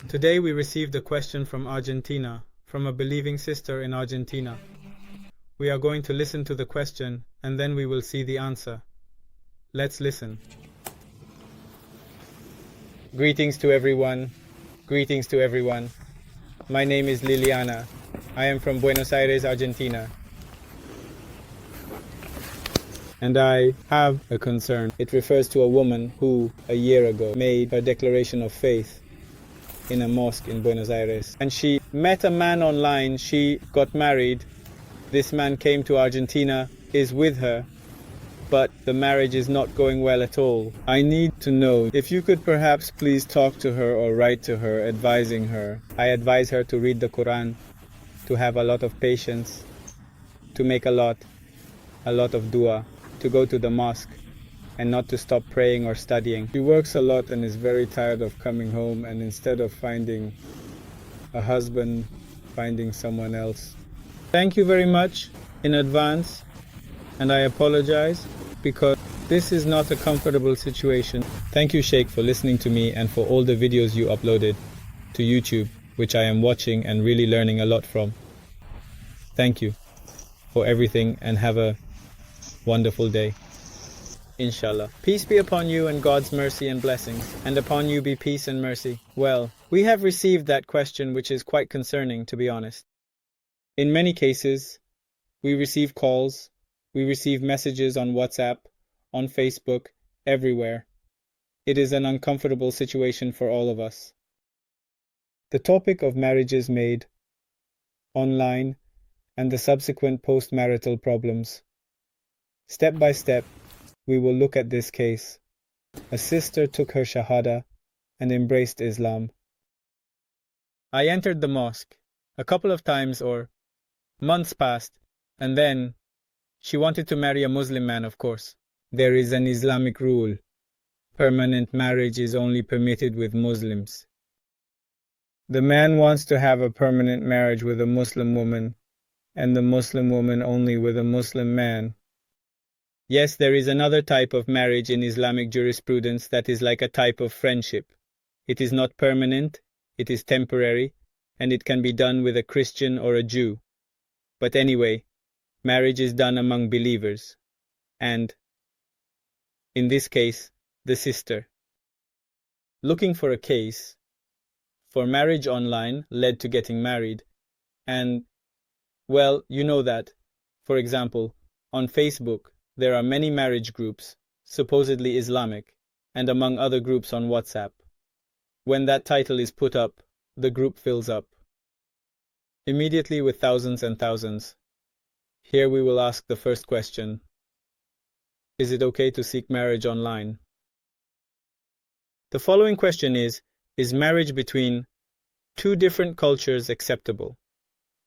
Today we received a question from Argentina, from a believing sister in Argentina. We are going to listen to the question and then we will see the answer. Let's listen. Greetings to everyone. Greetings to everyone. My name is Liliana. I am from Buenos Aires, Argentina. And I have a concern. It refers to a woman who, a year ago, made her declaration of faith in a mosque in Buenos Aires. And she met a man online. She got married. This man came to Argentina, is with her, but the marriage is not going well at all. I need to know if you could perhaps please talk to her or write to her, advising her. I advise her to read the Quran, to have a lot of patience, to make a lot of dua, to go to the mosque, and not to stop praying or studying. She works a lot and is very tired of coming home, and instead of finding a husband, finding someone else. Thank you very much in advance, and I apologize because this is not a comfortable situation. Thank you, Sheikh, for listening to me and for all the videos you uploaded to YouTube, which I am watching and really learning a lot from. Thank you for everything and have a wonderful day. Inshallah. Peace be upon you and God's mercy and blessings, and upon you be peace and mercy. Well, we have received that question, which is quite concerning, to be honest. In many cases, we receive calls, we receive messages on WhatsApp, on Facebook, everywhere. It is an uncomfortable situation for all of us. The topic of marriages made online and the subsequent post-marital problems. Step by step, we will look at this case. A sister took her Shahada and embraced Islam. I entered the mosque a couple of times, or months passed, and then she wanted to marry a Muslim man, of course. There is an Islamic rule. Permanent marriage is only permitted with Muslims. The man wants to have a permanent marriage with a Muslim woman, and the Muslim woman only with a Muslim man. Yes, there is another type of marriage in Islamic jurisprudence that is like a type of friendship. It is not permanent, it is temporary, and it can be done with a Christian or a Jew. But anyway, marriage is done among believers. And, in this case, the sister. Looking for a case for marriage online led to getting married. And, well, you know that, for example, on Facebook, there are many marriage groups, supposedly Islamic, and among other groups on WhatsApp. When that title is put up, the group fills up immediately with thousands and thousands. Here we will ask the first question. Is it okay to seek marriage online? The following question is marriage between two different cultures acceptable?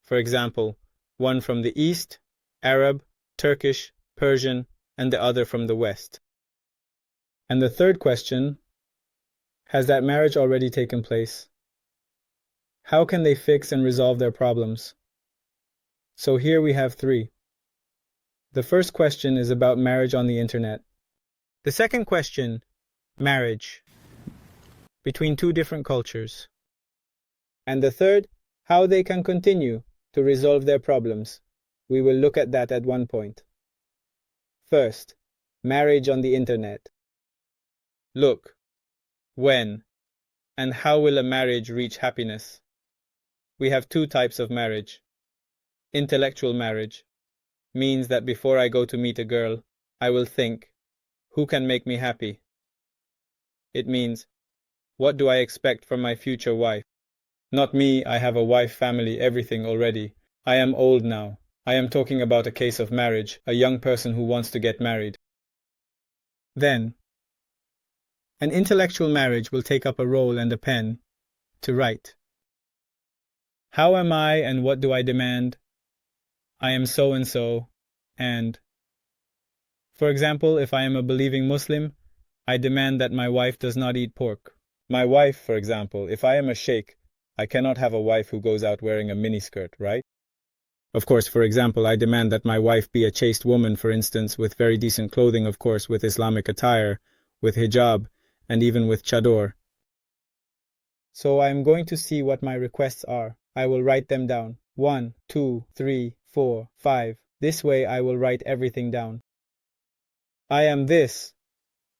For example, one from the East, Arab, Turkish, Persian, and the other from the West. And the third question, has that marriage already taken place? How can they fix and resolve their problems? So here we have three. The first question is about marriage on the internet. The second question, marriage between two different cultures. And the third, how they can continue to resolve their problems. We will look at that at one point. First, marriage on the internet. Look, when and how will a marriage reach happiness? We have two types of marriage. Intellectual marriage means that before I go to meet a girl, I will think, who can make me happy? It means, what do I expect from my future wife? Not me, I have a wife, family, everything already. I am old now. I am talking about a case of marriage, a young person who wants to get married. Then, an intellectual marriage will take up a role and a pen to write. How am I and what do I demand? I am so and so, and, for example, if I am a believing Muslim, I demand that my wife does not eat pork. My wife, for example, if I am a sheikh, I cannot have a wife who goes out wearing a miniskirt, right? Of course, for example, I demand that my wife be a chaste woman, for instance, with very decent clothing, of course, with Islamic attire, with hijab, and even with chador. So I am going to see what my requests are. I will write them down. 1, 2, 3, 4, 5. This way I will write everything down. I am this.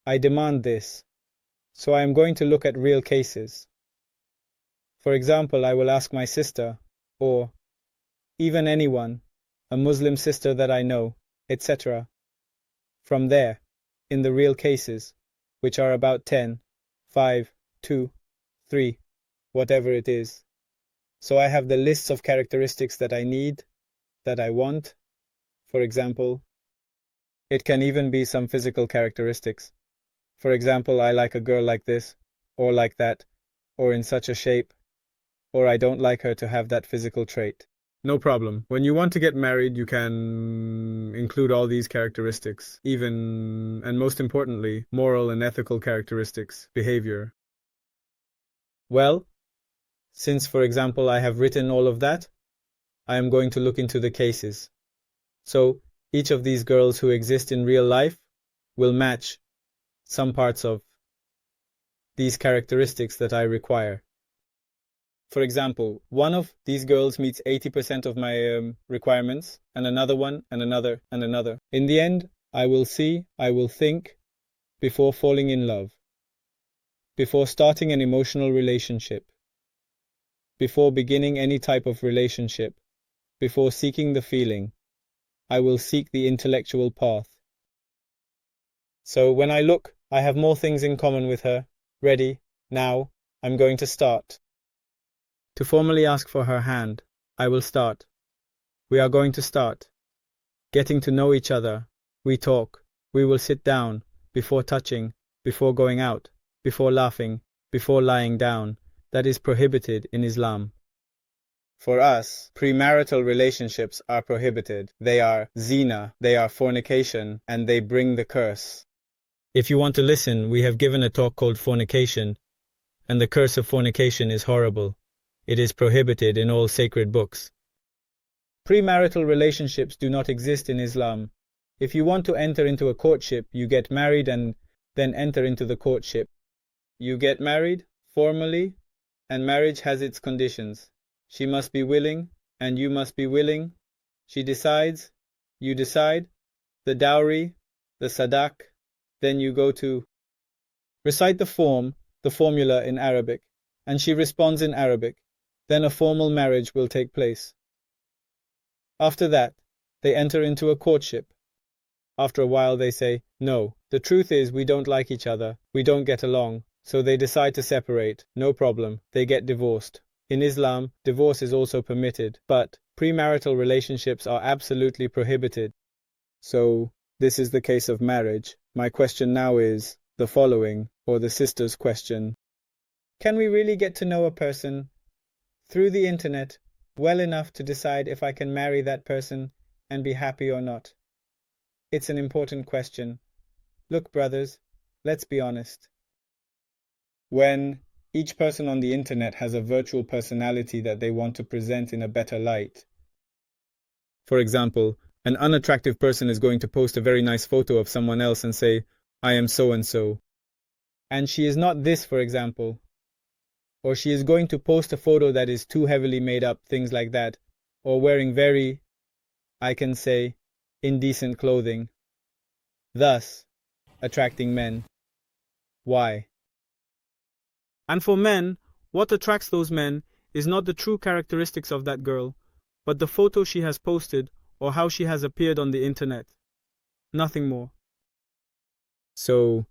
I demand this. So I am going to look at real cases. For example, I will ask my sister, or even anyone, a Muslim sister that I know, etc. From there, in the real cases, which are about 10, 5, 2, 3, whatever it is. So I have the lists of characteristics that I need, that I want. For example, it can even be some physical characteristics. For example, I like a girl like this, or like that, or in such a shape, or I don't like her to have that physical trait. No problem. When you want to get married, you can include all these characteristics, even, and most importantly, moral and ethical characteristics, behavior. Well, since, for example, I have written all of that, I am going to look into the cases. So, each of these girls who exist in real life will match some parts of these characteristics that I require. For example, one of these girls meets 80% of my requirements, and another one, and another, and another. In the end, I will think, before falling in love, before starting an emotional relationship, before beginning any type of relationship, before seeking the feeling, I will seek the intellectual path. So when I look, I have more things in common with her. Ready, now, I'm going to start. To formally ask for her hand, I will start. We are going to start. Getting to know each other. We talk. We will sit down, before touching, before going out, before laughing, before lying down. That is prohibited in Islam. For us, premarital relationships are prohibited. They are zina, they are fornication, and they bring the curse. If you want to listen, we have given a talk called Fornication, and the curse of fornication is horrible. It is prohibited in all sacred books. Premarital relationships do not exist in Islam. If you want to enter into a courtship, you get married and then enter into the courtship. You get married formally, and marriage has its conditions. She must be willing, and you must be willing. She decides, you decide, the dowry, the sadaq. Then you go to recite the formula in Arabic, and she responds in Arabic. Then a formal marriage will take place. After that, they enter into a courtship. After a while they say, no, the truth is we don't like each other, we don't get along, so they decide to separate. No problem, they get divorced. In Islam, divorce is also permitted, but premarital relationships are absolutely prohibited. So, this is the case of marriage. My question now is the following, or the sister's question. Can we really get to know a person through the internet well enough to decide if I can marry that person and be happy or not? It's an important question. Look, brothers, let's be honest. When each person on the internet has a virtual personality that they want to present in a better light. For example, an unattractive person is going to post a very nice photo of someone else and say, I am so and so. And she is not this, for example. Or she is going to post a photo that is too heavily made up, things like that, or wearing very, I can say, indecent clothing, thus attracting men. Why? And for men, what attracts those men is not the true characteristics of that girl, but the photo she has posted or how she has appeared on the internet. Nothing more. So,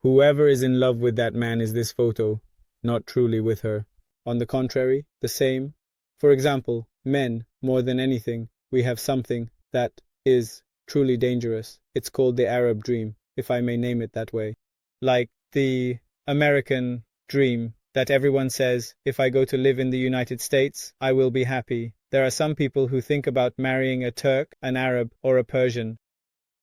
whoever is in love with that man is this photo, not truly with her. On the contrary, the same. For example, men, more than anything, we have something that is truly dangerous. It's called the Arab dream, if I may name it that way. Like the American dream that everyone says, if I go to live in the United States, I will be happy. There are some people who think about marrying a Turk, an Arab, or a Persian.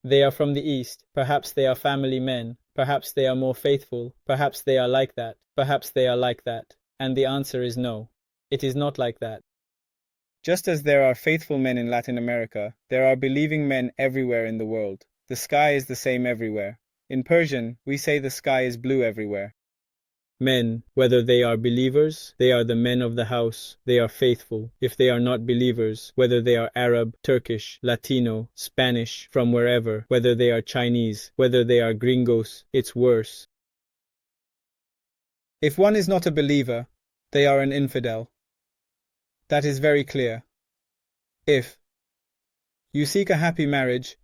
They are from the East. Perhaps they are family men. Perhaps they are more faithful. Perhaps they are like that. Perhaps they are like that. And the answer is no. It is not like that. Just as there are faithful men in Latin America, there are believing men everywhere in the world. The sky is the same everywhere. In Persian, we say the sky is blue everywhere. Men, whether they are believers, they are the men of the house, they are faithful. If they are not believers, whether they are Arab, Turkish, Latino, Spanish, from wherever, whether they are Chinese, whether they are gringos, it's worse. If one is not a believer, they are an infidel. That is very clear. If you seek a happy marriage,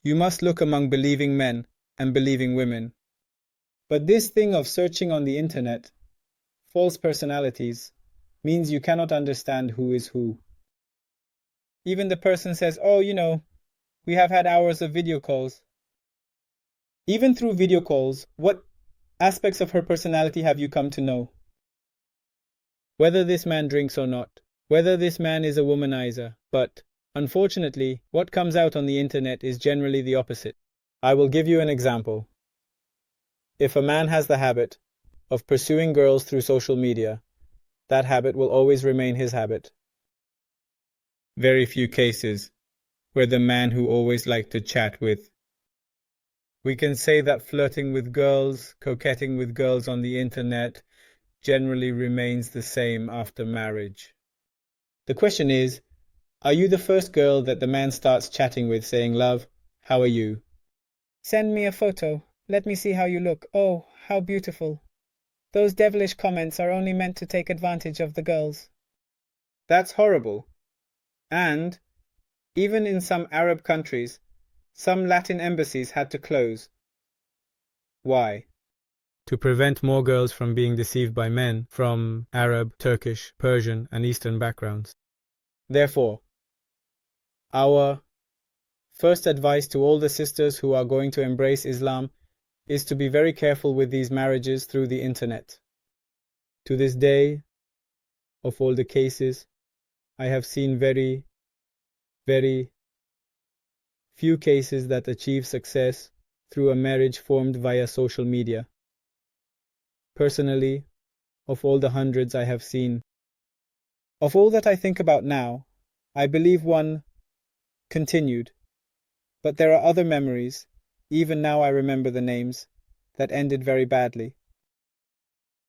you must look among believing men and believing women. But this thing of searching on the internet, false personalities, means you cannot understand who is who. Even the person says, oh, we have had hours of video calls. Even through video calls, what aspects of her personality have you come to know? Whether this man drinks or not, whether this man is a womanizer, but unfortunately, what comes out on the internet is generally the opposite. I will give you an example. If a man has the habit of pursuing girls through social media, that habit will always remain his habit. Very few cases where the man who always liked to chat with. We can say that flirting with girls, coquetting with girls on the internet generally remains the same after marriage. The question is, are you the first girl that the man starts chatting with saying, love, how are you? Send me a photo. Let me see how you look. Oh, how beautiful. Those devilish comments are only meant to take advantage of the girls. That's horrible. And even in some Arab countries, some Latin embassies had to close. Why? To prevent more girls from being deceived by men from Arab, Turkish, Persian, and Eastern backgrounds. Therefore, our first advice to all the sisters who are going to embrace Islam is to be very careful with these marriages through the internet. To this day, of all the cases, I have seen very, very few cases that achieve success through a marriage formed via social media. Personally, of all the hundreds I have seen, of all that I think about now, I believe one continued. But there are other memories, even now I remember the names, that ended very badly.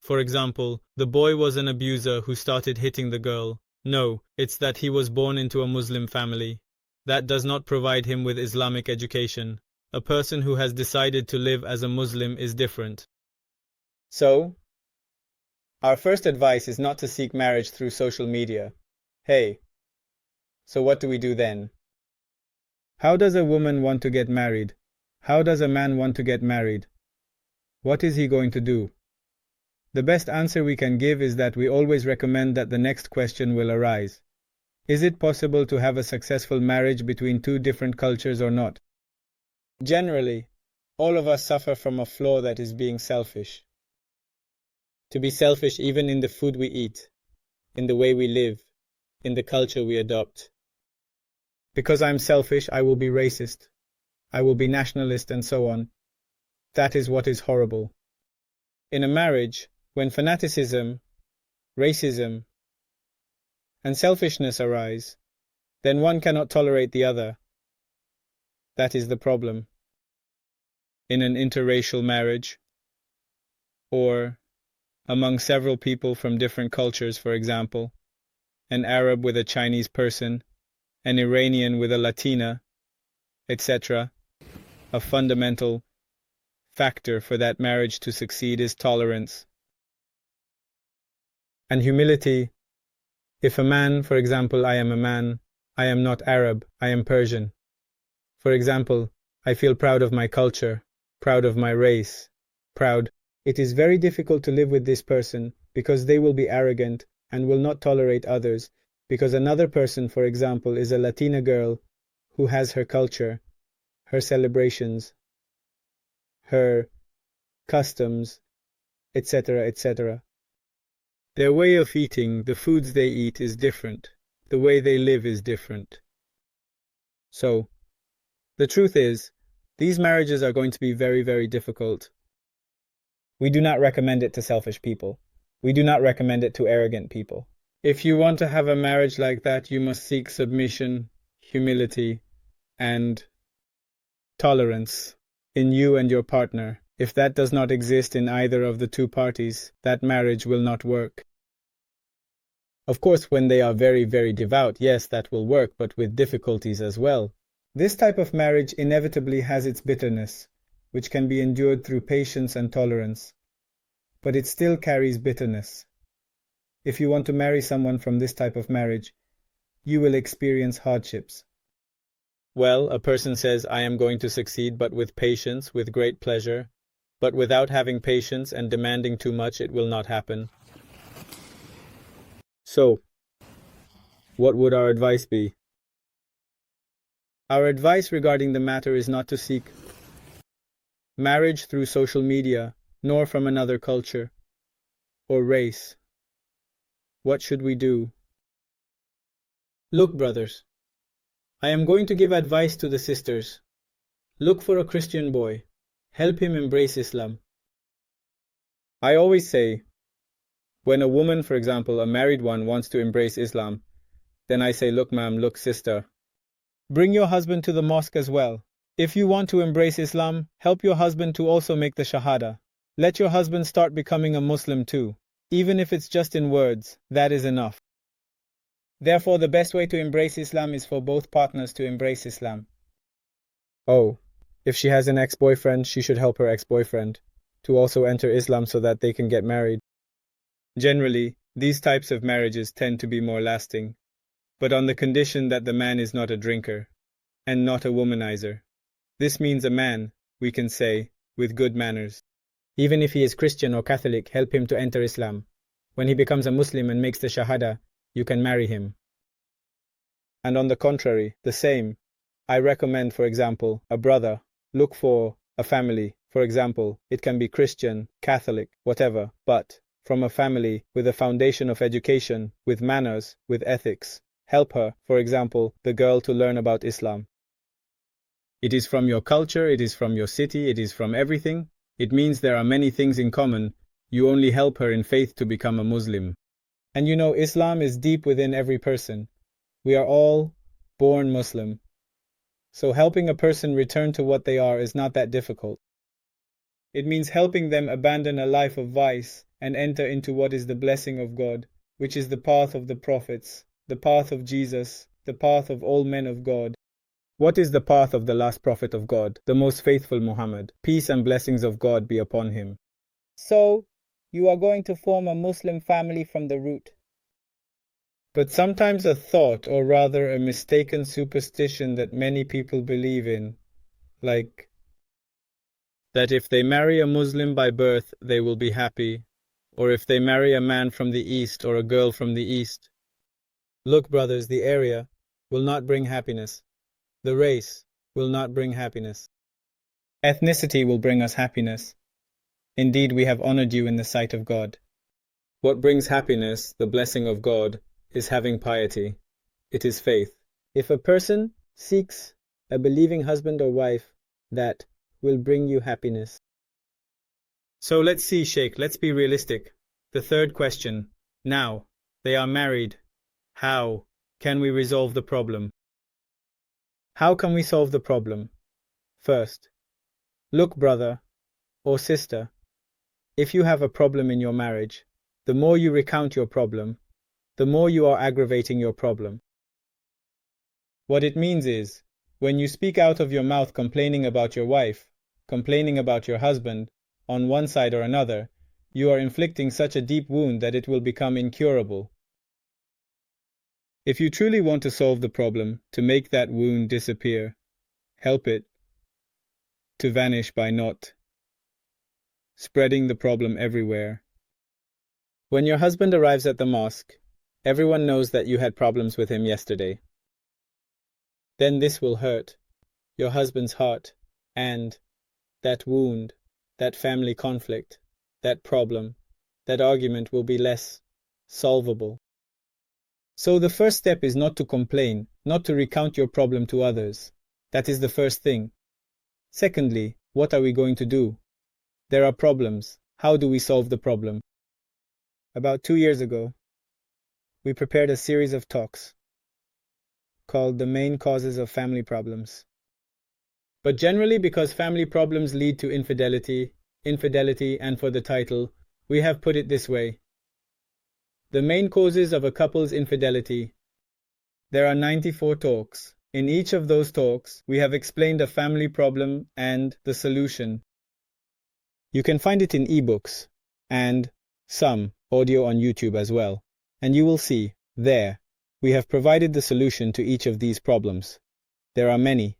For example, the boy was an abuser who started hitting the girl. No, it's that he was born into a Muslim family. That does not provide him with Islamic education. A person who has decided to live as a Muslim is different. So, our first advice is not to seek marriage through social media. Hey, so what do we do then? How does a woman want to get married? How does a man want to get married? What is he going to do? The best answer we can give is that we always recommend that the next question will arise. Is it possible to have a successful marriage between two different cultures or not? Generally, all of us suffer from a flaw that is being selfish. To be selfish even in the food we eat, in the way we live, in the culture we adopt. Because I'm selfish, I will be racist. I will be nationalist and so on. That is what is horrible. In a marriage, when fanaticism, racism, and selfishness arise, then one cannot tolerate the other. That is the problem. In an interracial marriage, or among several people from different cultures, for example, an Arab with a Chinese person, an Iranian with a Latina, etc., a fundamental factor for that marriage to succeed is tolerance and humility. If a man, for example, I am a man, I am not Arab, I am Persian. For example, I feel proud of my culture, proud of my race, proud. It is very difficult to live with this person because they will be arrogant and will not tolerate others, because another person, for example, is a Latina girl who has her culture, her celebrations, her customs, etc., etc. Their way of eating, the foods they eat is different. The way they live is different. So, the truth is, these marriages are going to be very, very difficult. We do not recommend it to selfish people. We do not recommend it to arrogant people. If you want to have a marriage like that, you must seek submission, humility, and tolerance in you and your partner. If that does not exist in either of the two parties, that marriage will not work. Of course, when they are very, very devout, yes, that will work, but with difficulties as well. This type of marriage inevitably has its bitterness, which can be endured through patience and tolerance. But it still carries bitterness. If you want to marry someone from this type of marriage, you will experience hardships. Well, a person says, I am going to succeed, but with patience, with great pleasure. But without having patience and demanding too much, it will not happen. So, what would our advice be? Our advice regarding the matter is not to seek marriage through social media, nor from another culture or race. What should we do? Look, brothers, I am going to give advice to the sisters. Look for a Christian boy. Help him embrace Islam. I always say, when a woman, for example, a married one, wants to embrace Islam, then I say, look, ma'am, look, sister, bring your husband to the mosque as well. If you want to embrace Islam, help your husband to also make the Shahada. Let your husband start becoming a Muslim too. Even if it's just in words, that is enough. Therefore, the best way to embrace Islam is for both partners to embrace Islam. Oh, if she has an ex-boyfriend, she should help her ex-boyfriend to also enter Islam so that they can get married. Generally, these types of marriages tend to be more lasting, but on the condition that the man is not a drinker and not a womanizer. This means a man, we can say, with good manners. Even if he is Christian or Catholic, help him to enter Islam. When he becomes a Muslim and makes the Shahada, you can marry him. And on the contrary, the same. I recommend, for example, a brother, look for a family. For example, it can be Christian, Catholic, whatever, but from a family with a foundation of education, with manners, with ethics. Help her, for example, the girl to learn about Islam. It is from your culture, it is from your city, it is from everything. It means there are many things in common. You only help her in faith to become a Muslim. And you know, Islam is deep within every person. We are all born Muslim. So helping a person return to what they are is not that difficult. It means helping them abandon a life of vice and enter into what is the blessing of God, which is the path of the prophets, the path of Jesus, the path of all men of God. What is the path of the last prophet of God, the most faithful Muhammad? Peace and blessings of God be upon him. So, you are going to form a Muslim family from the root. But sometimes a thought, or rather a mistaken superstition that many people believe in, like that if they marry a Muslim by birth, they will be happy, or if they marry a man from the East or a girl from the East. Look, brothers, the area will not bring happiness. The race will not bring happiness. Ethnicity will bring us happiness. Indeed, we have honored you in the sight of God. What brings happiness, the blessing of God, is having piety. It is faith. If a person seeks a believing husband or wife, that will bring you happiness. So let's see, Sheikh, let's be realistic. The third question. Now, they are married. How can we resolve the problem? How can we solve the problem? First, look, brother or sister, if you have a problem in your marriage, the more you recount your problem, the more you are aggravating your problem. What it means is, when you speak out of your mouth complaining about your wife, complaining about your husband, on one side or another, you are inflicting such a deep wound that it will become incurable. If you truly want to solve the problem, to make that wound disappear, help it to vanish by not spreading the problem everywhere. When your husband arrives at the mosque, everyone knows that you had problems with him yesterday. Then this will hurt your husband's heart, and that wound, that family conflict, that problem, that argument will be less solvable. So the first step is not to complain, not to recount your problem to others. That is the first thing. Secondly, what are we going to do? There are problems. How do we solve the problem? About 2 years ago, we prepared a series of talks called The Main Causes of Family Problems. But generally, because family problems lead to infidelity, infidelity, and for the title, we have put it this way. The main causes of a couple's infidelity. There are 94 talks. In each of those talks, we have explained a family problem and the solution. You can find it in ebooks and some audio on YouTube as well. And you will see, there, we have provided the solution to each of these problems. There are many.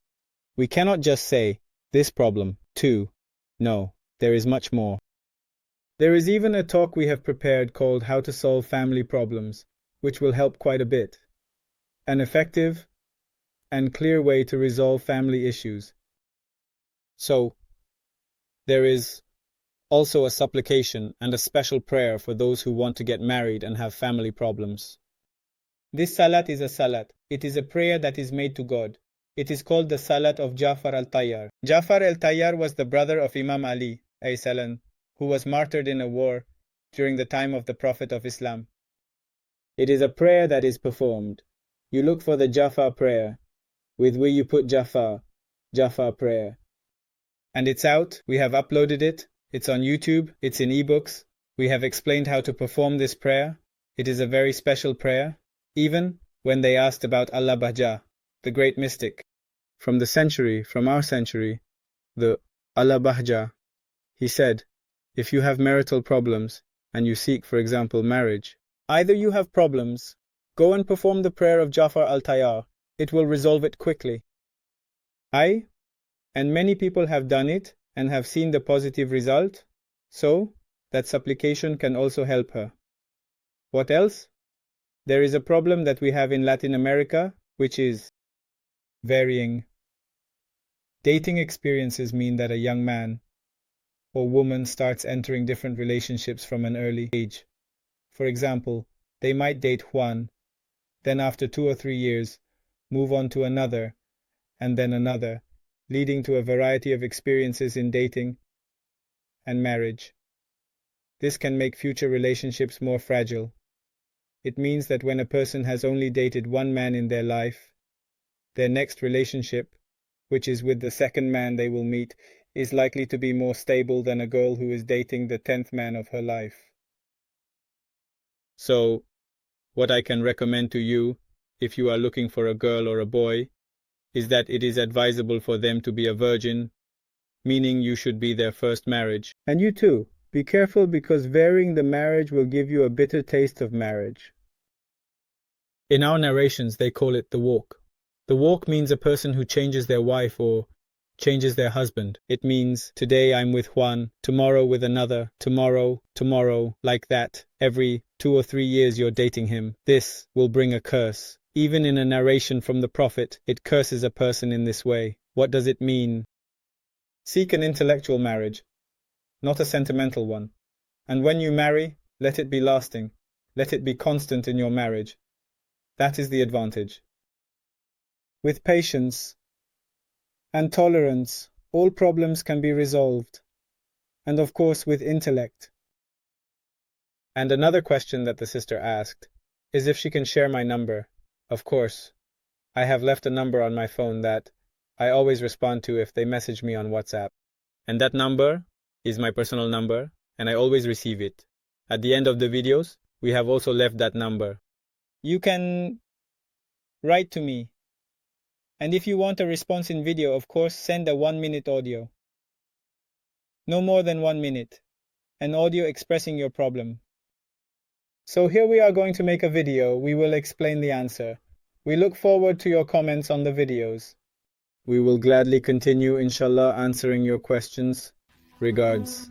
We cannot just say, this problem, too. No, there is much more. There is even a talk we have prepared called How to Solve Family Problems, which will help quite a bit. An effective and clear way to resolve family issues. So, there is also a supplication and a special prayer for those who want to get married and have family problems. This salat is a salat. It is a prayer that is made to God. It is called the Salat of Ja'far al-Tayyar. Ja'far al-Tayyar was the brother of Imam Ali, who was martyred in a war during the time of the Prophet of Islam. It is a prayer that is performed. You look for the Ja'far prayer, with where you put Ja'far prayer. And it's out. We have uploaded it. It's on YouTube. It's in ebooks. We have explained how to perform this prayer. It is a very special prayer. Even when they asked about Allah Bahjah, the great mystic, from our century, the Allah Bahjah, he said, if you have marital problems and you seek, for example, marriage, either you have problems, go and perform the prayer of Ja'far al-Tayyar. It will resolve it quickly. And many people have done it and have seen the positive result, so that supplication can also help her. What else? There is a problem that we have in Latin America, which is varying. Dating experiences mean that a young man or woman starts entering different relationships from an early age. For example, they might date one, then after 2 or 3 years, move on to another, and then another, leading to a variety of experiences in dating and marriage. This can make future relationships more fragile. It means that when a person has only dated one man in their life, their next relationship, which is with the second man they will meet, is likely to be more stable than a girl who is dating the 10th man of her life. So, what I can recommend to you, if you are looking for a girl or a boy, is that it is advisable for them to be a virgin, meaning you should be their first marriage. And you too, be careful because varying the marriage will give you a bitter taste of marriage. In our narrations, they call it the walk. The walk means a person who changes their wife or changes their husband. It means today I'm with one, tomorrow with another, tomorrow, like that. Every 2 or 3 years you're dating him. This will bring a curse. Even in a narration from the Prophet, it curses a person in this way. What does it mean? Seek an intellectual marriage, not a sentimental one. And when you marry, let it be lasting. Let it be constant in your marriage. That is the advantage. With patience and tolerance, all problems can be resolved. And of course with intellect. And another question that the sister asked is if she can share my number. Of course, I have left a number on my phone that I always respond to if they message me on WhatsApp. And that number is my personal number, and I always receive it. At the end of the videos, we have also left that number. You can write to me. And if you want a response in video, of course, send a 1-minute audio. No more than 1 minute. An audio expressing your problem. So here we are going to make a video. We will explain the answer. We look forward to your comments on the videos. We will gladly continue, inshallah, answering your questions. Regards.